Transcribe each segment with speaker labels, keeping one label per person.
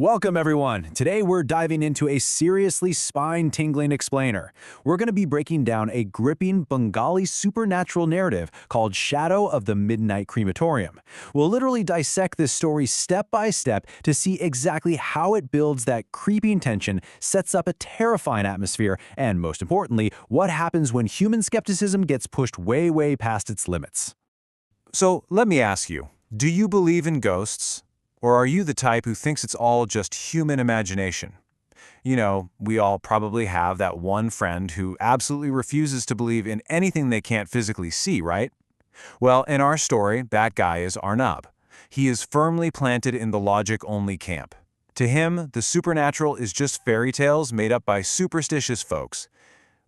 Speaker 1: Welcome, everyone. Today, we're diving into a seriously spine-tingling explainer. We're going to be breaking down a gripping Bengali supernatural narrative called Shadow of the Midnight Crematorium. We'll literally dissect this story step by step to see exactly how it builds that creeping tension, sets up a terrifying atmosphere, and most importantly, what happens when human skepticism gets pushed way past its limits.
Speaker 2: So let me ask you, do you believe in ghosts? Or are you the type who thinks it's all just human imagination? You know, we all probably have that one friend who absolutely refuses to believe in anything they can't physically see, right? Well, in our story, that guy is Arnab. He is firmly planted in the logic-only camp. To him, the supernatural is just fairy tales made up by superstitious folks.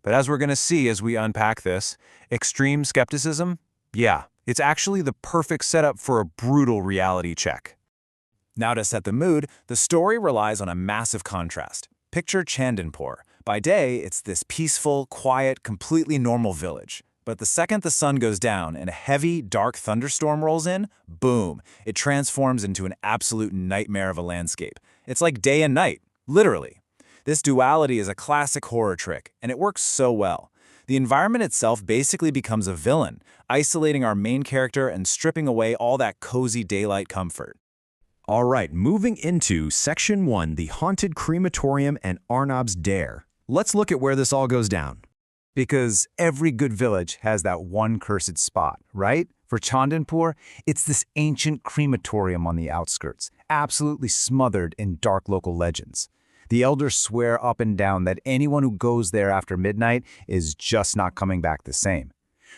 Speaker 2: But as we're going to see as we unpack this, extreme skepticism? Yeah, it's actually the perfect setup for a brutal reality check.
Speaker 1: Now to set the mood, the story relies on a massive contrast. Picture Chandanpur. By day, it's this peaceful, quiet, completely normal village. But the second the sun goes down and a heavy, dark thunderstorm rolls in, boom, it transforms into an absolute nightmare of a landscape. It's like day and night, literally. This duality is a classic horror trick, and it works so well. The environment itself basically becomes a villain, isolating our main character and stripping away all that cozy daylight comfort. All right, moving into Section 1, the Haunted Crematorium and Arnab's Dare. Let's look at where this all goes down.
Speaker 3: Because every good village has that one cursed spot, right? For Chandanpur, it's this ancient crematorium on the outskirts, absolutely smothered in dark local legends. The elders swear up and down that anyone who goes there after midnight is just not coming back the same.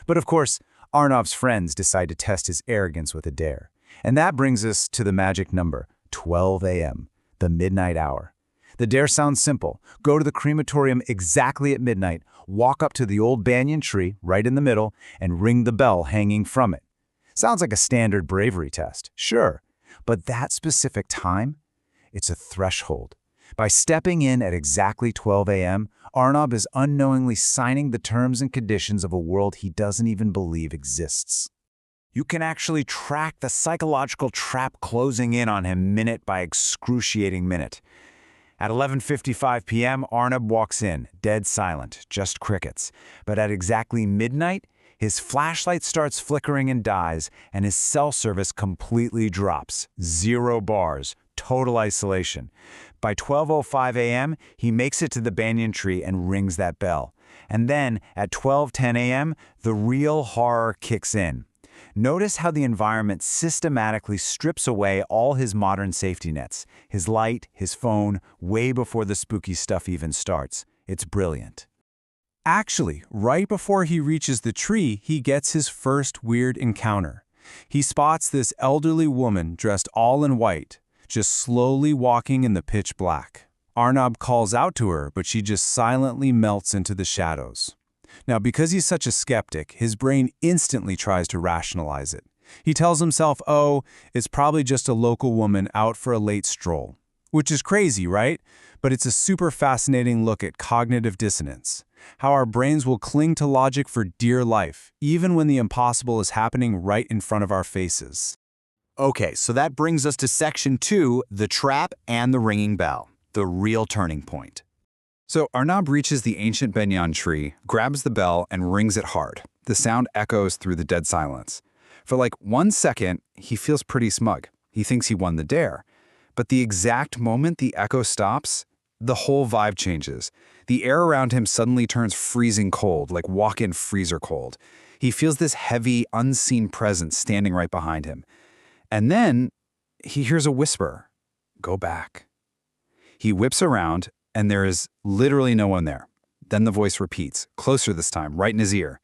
Speaker 3: But of course, Arnab's friends decide to test his arrogance with a dare. And that brings us to the magic number, 12 a.m., the midnight hour. The dare sounds simple. Go to the crematorium exactly at midnight, walk up to the old banyan tree right in the middle, and ring the bell hanging from it. Sounds like a standard bravery test, sure. But that specific time, it's a threshold. By stepping in at exactly 12 a.m., Arnab is unknowingly signing the terms and conditions of a world he doesn't even believe exists. You can actually track the psychological trap closing in on him minute by excruciating minute. At 11:55 p.m., Arnab walks in, dead silent, just crickets. But at exactly midnight, his flashlight starts flickering and dies, and his cell service completely drops. 0 bars, total isolation. By 12:05 a.m., he makes it to the banyan tree and rings that bell. And then, at 12:10 a.m., the real horror kicks in. Notice how the environment systematically strips away all his modern safety nets, his light, his phone, way before the spooky stuff even starts. It's brilliant.
Speaker 2: Actually, right before he reaches the tree, he gets his first weird encounter. He spots this elderly woman dressed all in white, just slowly walking in the pitch black. Arnab calls out to her, but she just silently melts into the shadows. Now, because he's such a skeptic, his brain instantly tries to rationalize it. He tells himself, oh, it's probably just a local woman out for a late stroll. Which is crazy, right? But it's a super fascinating look at cognitive dissonance. How our brains will cling to logic for dear life, even when the impossible is happening right in front of our faces.
Speaker 1: Okay, so that brings us to Section 2, the trap and the ringing bell, the real turning point.
Speaker 3: So Arnab reaches the ancient banyan tree, grabs the bell, and rings it hard. The sound echoes through the dead silence. For like 1 second, he feels pretty smug. He thinks he won the dare. But the exact moment the echo stops, the whole vibe changes. The air around him suddenly turns freezing cold, like walk-in freezer cold. He feels this heavy, unseen presence standing right behind him. And then he hears a whisper, "Go back." He whips around, and there is literally no one there. Then the voice repeats, closer this time, right in his ear.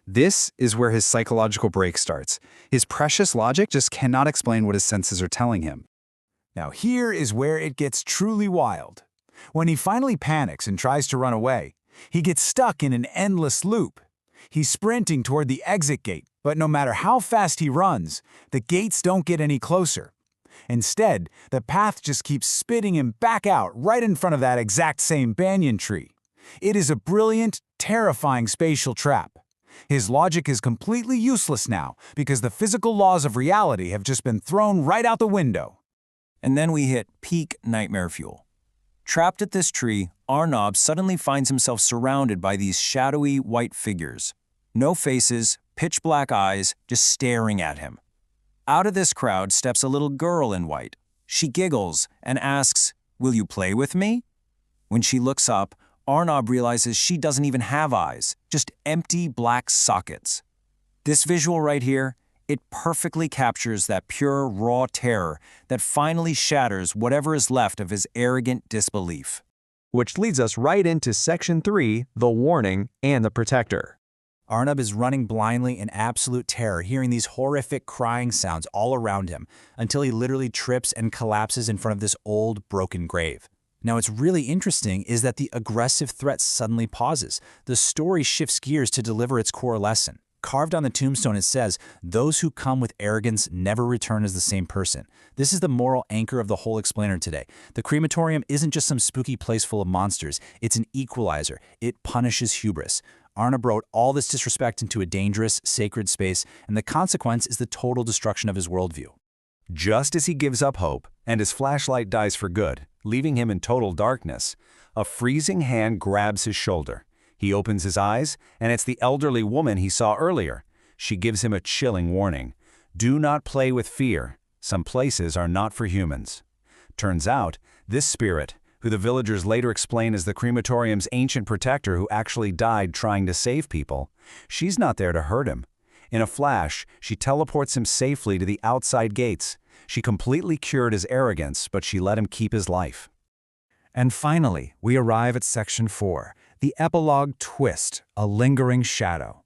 Speaker 3: This is where his psychological break starts. His precious logic just cannot explain what his senses are telling him.
Speaker 1: Now here is where it gets truly wild. When he finally panics and tries to run away, he gets stuck in an endless loop. He's sprinting toward the exit gate, but no matter how fast he runs, the gates don't get any closer. Instead, the path just keeps spitting him back out right in front of that exact same banyan tree. It is a brilliant, terrifying spatial trap. His logic is completely useless now because the physical laws of reality have just been thrown right out the window.
Speaker 4: And then we hit peak nightmare fuel. Trapped at this tree, Arnab suddenly finds himself surrounded by these shadowy white figures. No faces, pitch black eyes, just staring at him. Out of this crowd steps a little girl in white. She giggles and asks, "Will you play with me?" When she looks up, Arnab realizes she doesn't even have eyes, just empty black sockets. This visual right here, it perfectly captures that pure, raw terror that finally shatters whatever is left of his arrogant disbelief.
Speaker 5: Which leads us right into Section 3, the warning and the protector.
Speaker 3: Arnab is running blindly in absolute terror, hearing these horrific crying sounds all around him, until he literally trips and collapses in front of this old, broken grave. Now, what's really interesting is that the aggressive threat suddenly pauses. The story shifts gears to deliver its core lesson. Carved on the tombstone, it says, "Those who come with arrogance never return as the same person." This is the moral anchor of the whole explainer today. The crematorium isn't just some spooky place full of monsters. It's an equalizer. It punishes hubris. Arnab brought all this disrespect into a dangerous, sacred space, and the consequence is the total destruction of his worldview.
Speaker 2: Just as he gives up hope and his flashlight dies for good, leaving him in total darkness, a freezing hand grabs his shoulder. He opens his eyes, and it's the elderly woman he saw earlier. She gives him a chilling warning. Do not play with fear. Some places are not for humans. Turns out, this spirit, who the villagers later explain as the crematorium's ancient protector who actually died trying to save people, she's not there to hurt him. In a flash, she teleports him safely to the outside gates. She completely cured his arrogance, but she let him keep his life.
Speaker 3: And finally, we arrive at Section 4, the epilogue twist, a lingering shadow.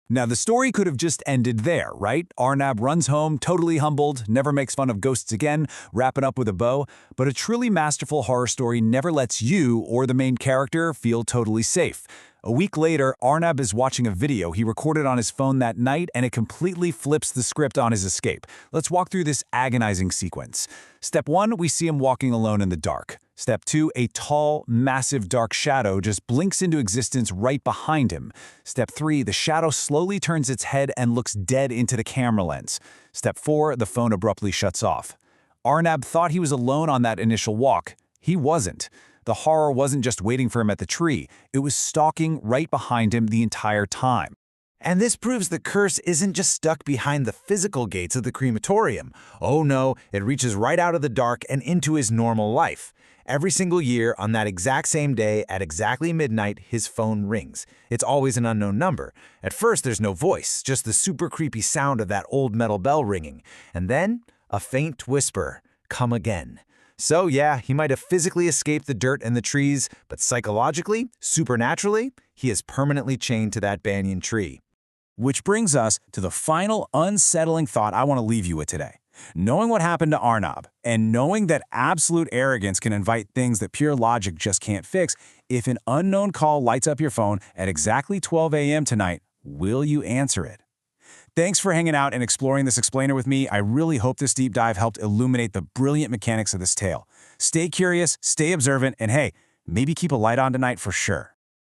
Speaker 1: Now, the story could have just ended there, right? Arnab runs home, totally humbled, never makes fun of ghosts again, wrapping up with a bow. But a truly masterful horror story never lets you or the main character feel totally safe. A week later, Arnab is watching a video he recorded on his phone that night, and it completely flips the script on his escape. Let's walk through this agonizing sequence. Step 1, we see him walking alone in the dark. Step 2, a tall, massive dark shadow just blinks into existence right behind him. Step 3, the shadow slowly turns its head and looks dead into the camera lens. Step 4, the phone abruptly shuts off. Arnab thought he was alone on that initial walk. He wasn't. The horror wasn't just waiting for him at the tree, it was stalking right behind him the entire time. And this proves the curse isn't just stuck behind the physical gates of the crematorium. Oh no, it reaches right out of the dark and into his normal life. Every single year, on that exact same day, at exactly midnight, his phone rings. It's always an unknown number. At first, there's no voice, just the super creepy sound of that old metal bell ringing. And then, a faint whisper, "Come again." So yeah, he might have physically escaped the dirt and the trees, but psychologically, supernaturally, he is permanently chained to that banyan tree. Which brings us to the final unsettling thought I want to leave you with today. Knowing what happened to Arnab, and knowing that absolute arrogance can invite things that pure logic just can't fix, if an unknown call lights up your phone at exactly 12 a.m. tonight, will you answer it? Thanks for hanging out and exploring this explainer with me. I really hope this deep dive helped illuminate the brilliant mechanics of this tale. Stay curious, stay observant, and hey, maybe keep a light on tonight for sure.